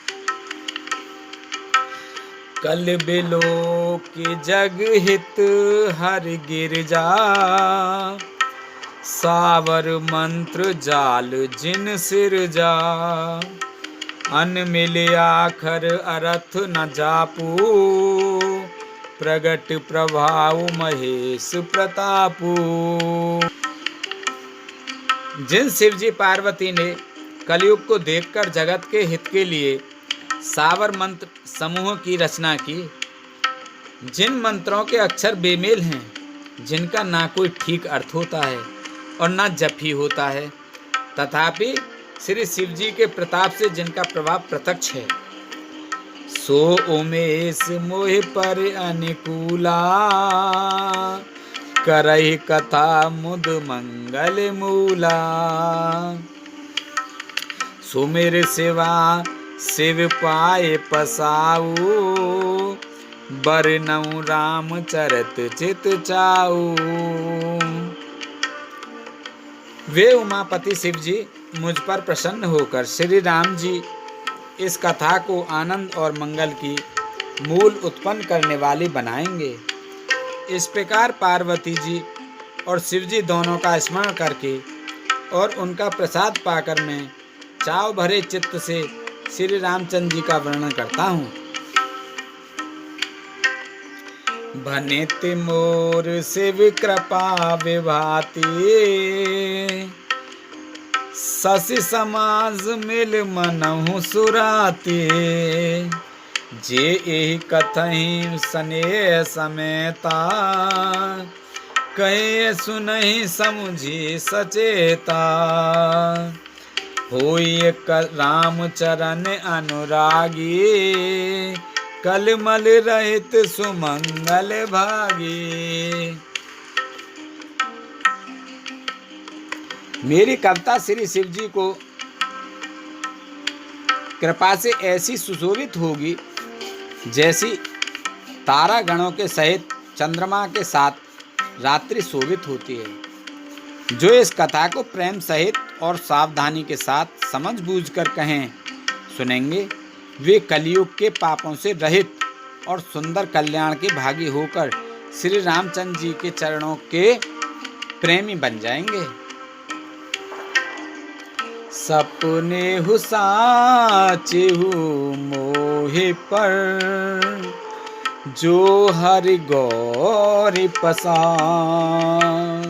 Speaker 1: कल बिलो की जग हित हर गिरजा, सावर मंत्र जाल जिन सिरजा। अन मिले आखर अर्थ न जापू, प्रगट प्रभाव महेश प्रतापू। जिन शिवजी पार्वती ने कलयुग को देखकर जगत के हित के लिए सावर मंत्र समूह की रचना की, जिन मंत्रों के अक्षर बेमेल हैं, जिनका ना कोई ठीक अर्थ होता है और ना जप ही होता है, तथापि श्री शिवजी के प्रताप से जिनका प्रभाव प्रत्यक्ष है, सो उमेश मोह पर अनुकूला, करहि कथा मुद मंगल मूला। सुमिर सेवा शिव पाए पसाऊ, बरनऊ राम चरत चित चाऊ। वे उमापति शिव जी मुझ पर प्रसन्न होकर श्री राम जी इस कथा को आनंद और मंगल की मूल उत्पन्न करने वाली बनाएंगे। इस प्रकार पार्वती जी और शिव जी दोनों का स्मरण करके और उनका प्रसाद पाकर मैं चाव भरे चित्त से श्री रामचंद्र जी का वर्णन करता हूँ। भनित मोर शिव कृपा विभाति, शशि समाज मिल मनहु सुराति, जे एहि कथहि स्नेह समेता, कहे सुनहि समुझी सचेता, होई राम चरण अनुरागी, कलमल रहित सुमंगल भागी। मेरी कविता श्री शिव जी को कृपा से ऐसी सुशोभित होगी जैसी तारा गणों के सहित चंद्रमा के साथ रात्रि शोभित होती है। जो इस कथा को प्रेम सहित और सावधानी के साथ समझ बूझ कर कहें सुनेंगे, वे कलयुग के पापों से रहित और सुंदर कल्याण के भागी होकर श्री रामचंद्र जी के चरणों के प्रेमी बन जाएंगे। सपने हु साचे हु मोहि पर, जो हरि गौरी पसार,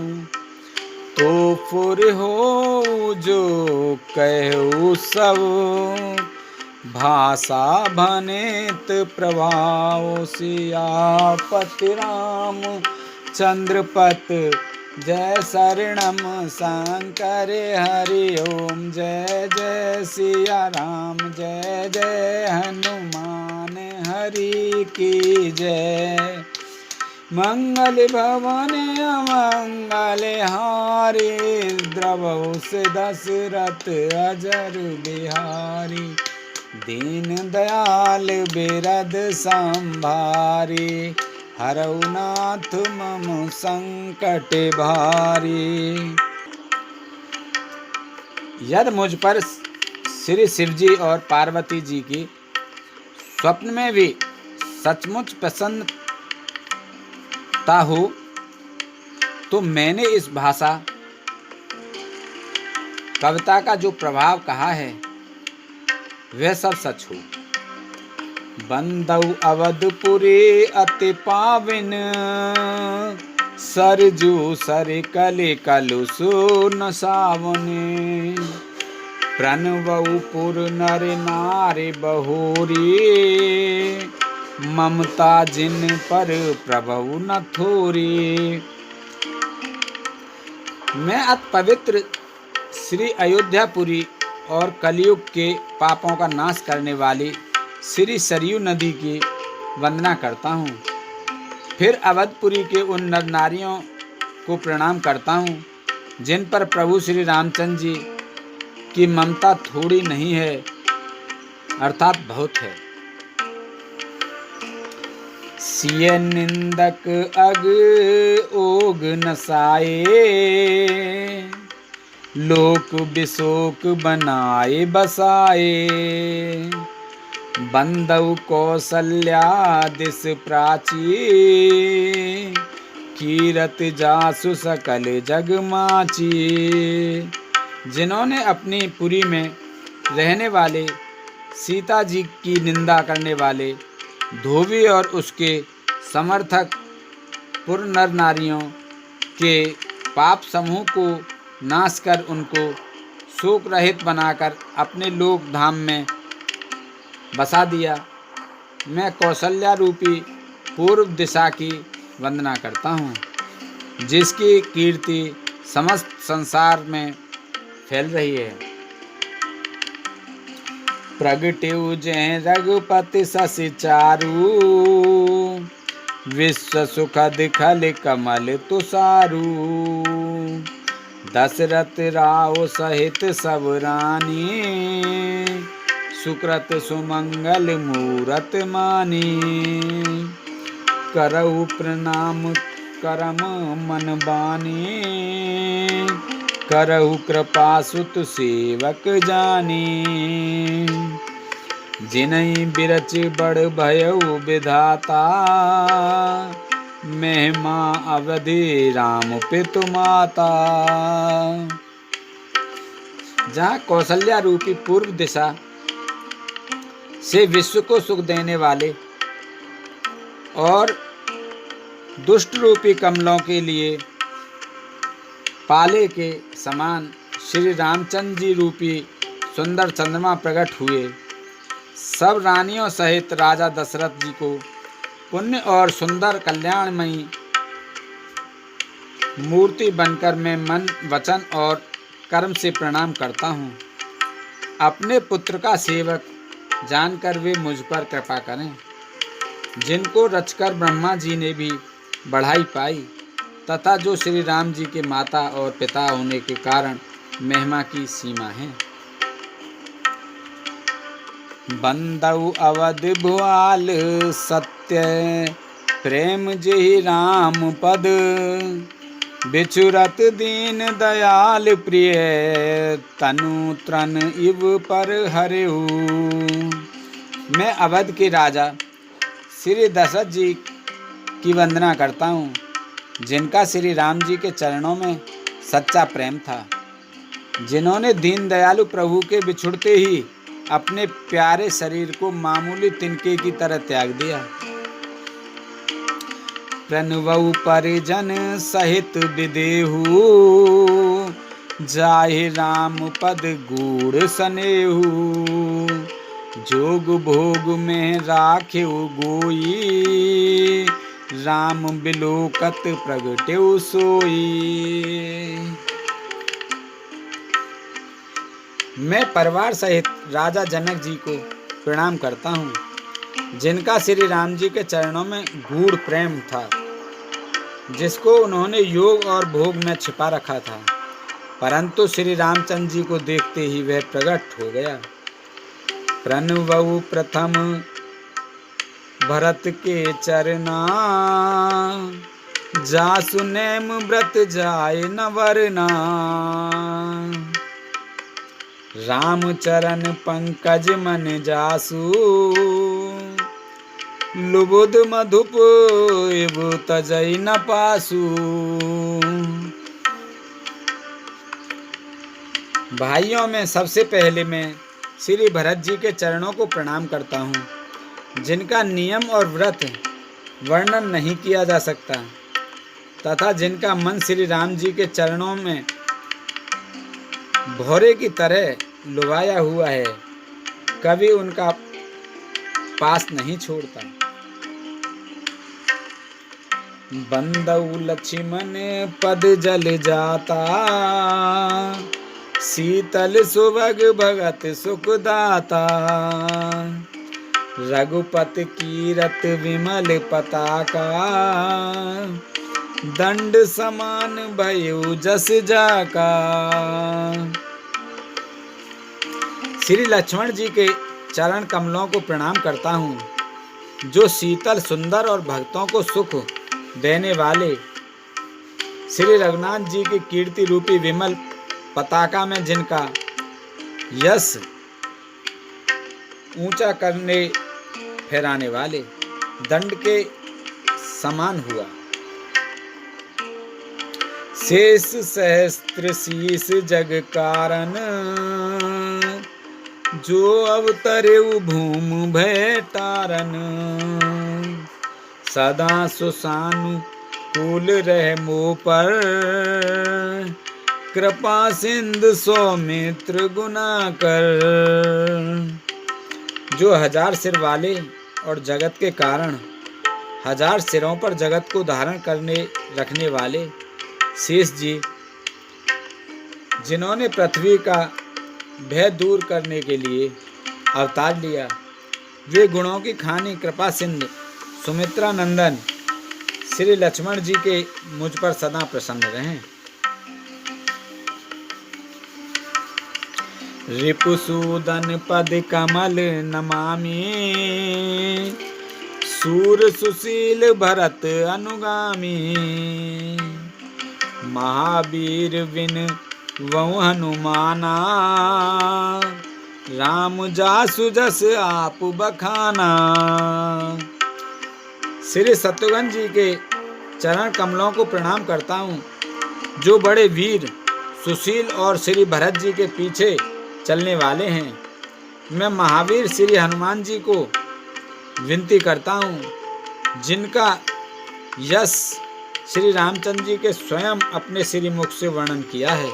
Speaker 1: तो फुर हो जो कहु सब, भाषा भनित प्रभाव, सियापति राम चंद्रपत जय शरणम शंकर हरि ओम, जय जय सिया राम, जय जय हनुमान हरि की जय। मंगल भवन अमंगल हारी, द्रवहु से दशरथ अजर बिहारी, दीन दयाल बिरद संभारी, हरऊ नाथ मम संकट भारी। यदि मुझ पर श्री शिव जी और पार्वती जी की स्वप्न में भी सचमुच प्रसन्नता हो, तो मैंने इस भाषा कविता का जो प्रभाव कहा है वह सब सच हो। बंदौ अवधपुरी अति पाविन, सरजू सर कले कलु सुन सावने, प्रणवऊ पुर नर नारी बहुरी, ममता जिन पर प्रभु न थोरी। मैं अति पवित्र श्री अयोध्यापुरी और कलयुग के पापों का नाश करने वाली श्री सरयू नदी की वंदना करता हूँ। फिर अवधपुरी के उन नर नारियों को प्रणाम करता हूँ जिन पर प्रभु श्री रामचंद्र जी की ममता थोड़ी नहीं है, अर्थात बहुत है। सिय निंदक अग ओग नसाए, लोक बिशोक बनाए बसाए, बंदौ कौसल्या दिस प्राची, कीरत जासु सकल जग माची। जिन्होंने अपनी पुरी में रहने वाले सीता जी की निंदा करने वाले धोबी और उसके समर्थक पुर नर नारियों के पाप समूह को नाश कर उनको शोक रहित बनाकर अपने लोक धाम में बसा दिया। मैं कौशल्या रूपी पूर्व दिशा की वंदना करता हूँ, जिसकी कीर्ति समस्त संसार में फैल रही है। प्रगट्यु जय रघुपति शशि चारु, विश्व सुखद खल कमल तुषारु, दशरथ राव सहित सब रानी, सुकृत सुमंगल मूरत मानी। करऊ प्रणाम करम मन बानी, करहु कृपा सुत सेवक जानी। जिनहि बिरच बड़ भयउ विधाता, महिमा अवधि राम पितु माता। जहाँ कौशल्या रूपी पूर्व दिशा से विश्व को सुख देने वाले और दुष्ट रूपी कमलों के लिए पाले के समान श्री रामचंद्र जी रूपी सुंदर चंद्रमा प्रकट हुए। सब रानियों सहित राजा दशरथ जी को पुण्य और सुंदर कल्याणमयी मूर्ति बनकर मैं मन, वचन और कर्म से प्रणाम करता हूँ। अपने पुत्र का सेवक जानकर वे मुझ पर कृपा करें, जिनको रचकर ब्रह्मा जी ने भी बढ़ाई पाई तथा जो श्री राम जी के माता और पिता होने के कारण महिमा की सीमा है। बंदउ अवध भुआल सत्य प्रेम जेहि राम पद, बिचुरत दीन दयाल प्रिय तनु त्रन इव पर हरेऊ। मैं अवध के राजा श्री दशरथ जी की वंदना करता हूँ, जिनका श्री राम जी के चरणों में सच्चा प्रेम था, जिन्होंने दीन दयालु प्रभु के बिछुड़ते ही अपने प्यारे शरीर को मामूली तिनके की तरह त्याग दिया। प्रणवउ परिजन सहित विदेहु, जाहि राम पद गूढ़ सनेहु, जोग भोग में राखेउ गोई, राम बिलोकत प्रगटेउ सोई। मैं परिवार सहित राजा जनक जी को प्रणाम करता हूँ, जिनका श्री राम जी के चरणों में गूढ़ प्रेम था, जिसको उन्होंने योग और भोग में छिपा रखा था, परंतु श्री रामचंद्र जी को देखते ही वह प्रकट हो गया। प्रणवउ प्रथम भरत के चरना, जासु नेम व्रत जाय न वरना, राम चरण पंकज मन जासु, लुबुध मधुप इव तजई न पासु। भाइयों में सबसे पहले मैं श्री भरत जी के चरणों को प्रणाम करता हूँ, जिनका नियम और व्रत वर्णन नहीं किया जा सकता तथा जिनका मन श्री राम जी के चरणों में भौरे की तरह लुभाया हुआ है, कभी उनका पास नहीं छोड़ता। बंदउ लक्ष्मण पद जल जाता, शीतल सुभग भगत सुखदाता, रघुपत कीरत विमल पताका, दंड समान भयउ जस जाका। श्री लक्ष्मण जी के चरण कमलों को प्रणाम करता हूँ, जो शीतल सुंदर और भक्तों को सुख देने वाले श्री रघुनाथ जी की कीर्ति रूपी विमल पताका में जिनका यश ऊंचा करने फहराने वाले दंड के समान हुआ। शेष सहस्त्र शीस जग कारण, जो अवतरेउ भूम भय तारन, सदा सुसानु कूल रह मोह पर, कृपा सिंधु सौमित्र गुना कर। जो हजार सिर वाले और जगत के कारण हजार सिरों पर जगत को धारण करने रखने वाले शेष जी, जिन्होंने पृथ्वी का भय दूर करने के लिए अवतार लिया, वे गुणों की खानी कृपा सिंधु सुमित्रा नंदन श्री लक्ष्मण जी के मुझ पर सदा प्रसन्न रहें। रिपुसूदन पद कमल नमामि, सूर सुशील भरत अनुगामी, महावीर विन वहु हनुमाना, राम जासु जस आप बखाना। श्री शत्रुघ्न जी के चरण कमलों को प्रणाम करता हूँ, जो बड़े वीर सुशील और श्री भरत जी के पीछे चलने वाले हैं। मैं महावीर श्री हनुमान जी को विनती करता हूँ, जिनका यश श्री रामचंद्र जी के स्वयं अपने श्रीमुख से वर्णन किया है।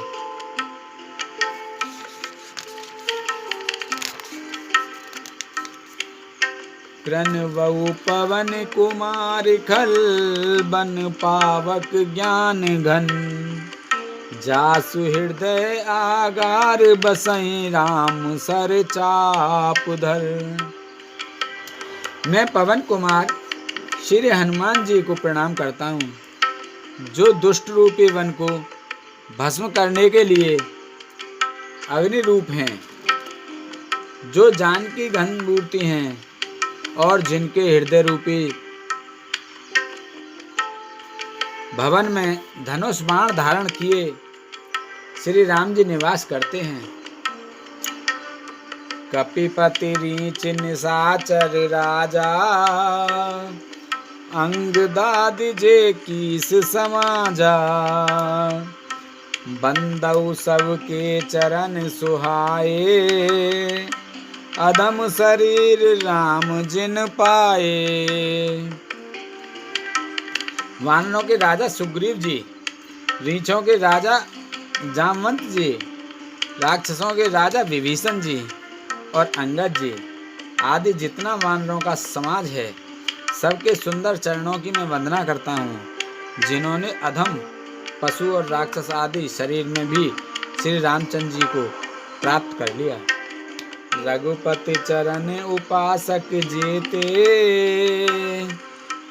Speaker 1: कृण्वऊ पवन कुमार खल बन पावक ज्ञान घन, जासु हृदय आगार बसई राम सर चाप धर। मैं पवन कुमार श्री हनुमान जी को प्रणाम करता हूँ, जो दुष्ट रूपी वन को भस्म करने के लिए अग्नि रूप हैं, जो जानकी घन मूर्ति हैं और जिनके हृदय रूपी भवन में धनुष बाण धारण किए श्री राम जी निवास करते हैं। कपिपति रीच निशाचर राजा, अंग दादि जे कीस समाजा, बंदऊ सबके चरण सुहाए, अधम शरीर राम जिन पाए। वानरों के राजा सुग्रीव जी, रीछों के राजा जामवंत जी, राक्षसों के राजा विभीषण जी और अंगद जी आदि जितना वानरों का समाज है, सबके सुंदर चरणों की मैं वंदना करता हूँ, जिन्होंने अधम पशु और राक्षस आदि शरीर में भी श्री रामचंद्र जी को प्राप्त कर लिया। रघुपति चरण उपासक जेते,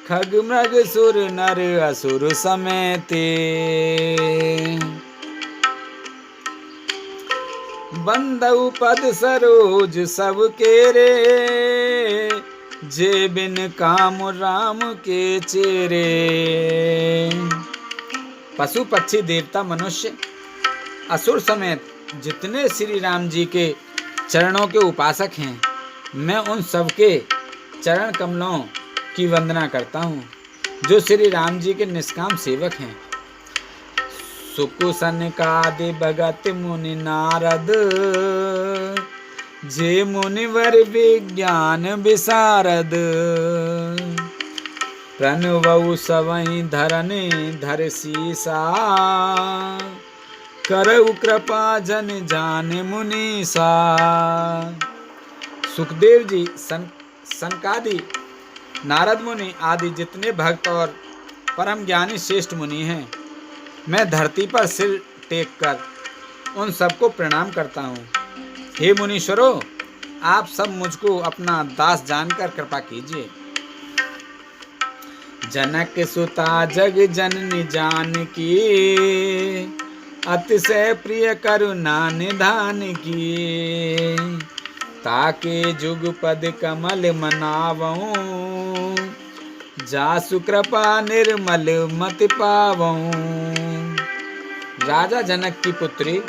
Speaker 1: खग मृग सुर नर असुर समेते। बंदउ पद सरोज सब केरे, जे बिन काम राम के चेरे। पशु पक्षी देवता मनुष्य असुर समेत जितने श्री राम जी के चरणों के उपासक हैं, मैं उन सबके चरण कमलों की वंदना करता हूँ, जो श्री राम जी के निष्काम सेवक हैं। सुकुसन कादि भगत मुनि नारद, जे मुनिवर विज्ञान विशारद। प्रणवउ सवई धरने धर सीसा, करऊ कृपा जन जान मुनीसा। सुखदेव जी, सनकादि, नारद मुनि आदि जितने भक्त और परम ज्ञानी श्रेष्ठ मुनि हैं, मैं धरती पर सिर टेक कर उन सबको प्रणाम करता हूँ। हे मुनीश्वरों, आप सब मुझको अपना दास जानकर कृपा कीजिए। जनक सुता जग जननी जानकी, अतिशय प्रिय करुणा निधान की। ताके जुगपद कमल मनावऊं, जासु कृपा निर्मल मति पावऊं। राजा जनक की पुत्री,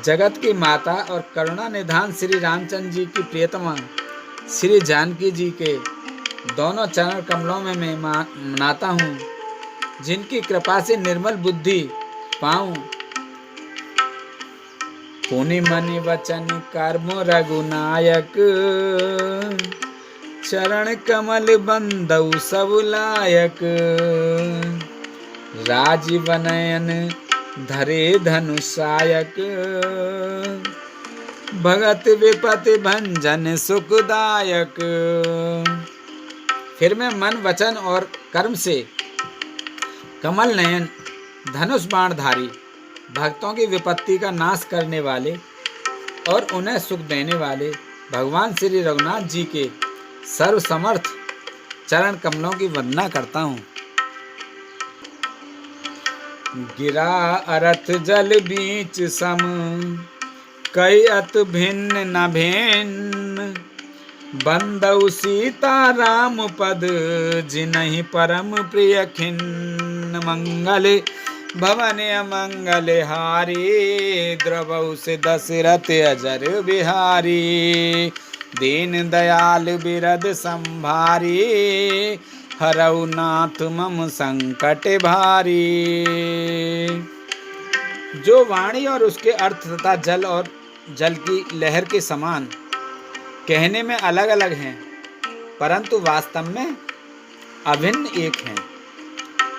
Speaker 1: जगत की माता और करुणा निधान श्री रामचंद्र जी की प्रियतमा श्री जानकी जी के दोनों चरण कमलों में मैं मनाता हूँ, जिनकी कृपा से निर्मल बुद्धि पाऊं। पुनि मनि वचन कर्म रघुनायक, चरण कमल बंदउ सब लायक। राजीव नयन धरे धनुषायक, भगत विपति भंजन सुखदायक। फिर मैं मन वचन और कर्म से कमल नयन धनुष बाणधारी, भक्तों की विपत्ति का नाश करने वाले और उन्हें सुख देने वाले भगवान श्री रघुनाथ जी के सर्वसमर्थ चरण कमलों की वंदना करता हूँ। गिरा अरथ जल बीच सम, कई अत भिन्न न भिन्न। बंदउ सीता राम पद, जिनहि परम प्रिय खिन्न। मंगल भवन अमंगल हारी, द्रवउ से दशरथ अजर बिहारी। दीन दयाल बिरद संभारी, हरऊ नाथ मम संकट भारी। जो वाणी और उसके अर्थ तथा जल और जल की लहर के समान कहने में अलग अलग हैं, परंतु वास्तव में अभिन्न एक हैं।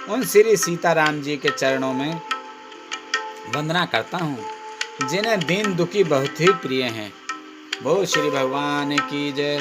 Speaker 1: उन श्री सीताराम जी के चरणों में वंदना करता हूँ जिन्हें दीन दुखी बहुत ही प्रिय हैं। बोल श्री भगवान की जय।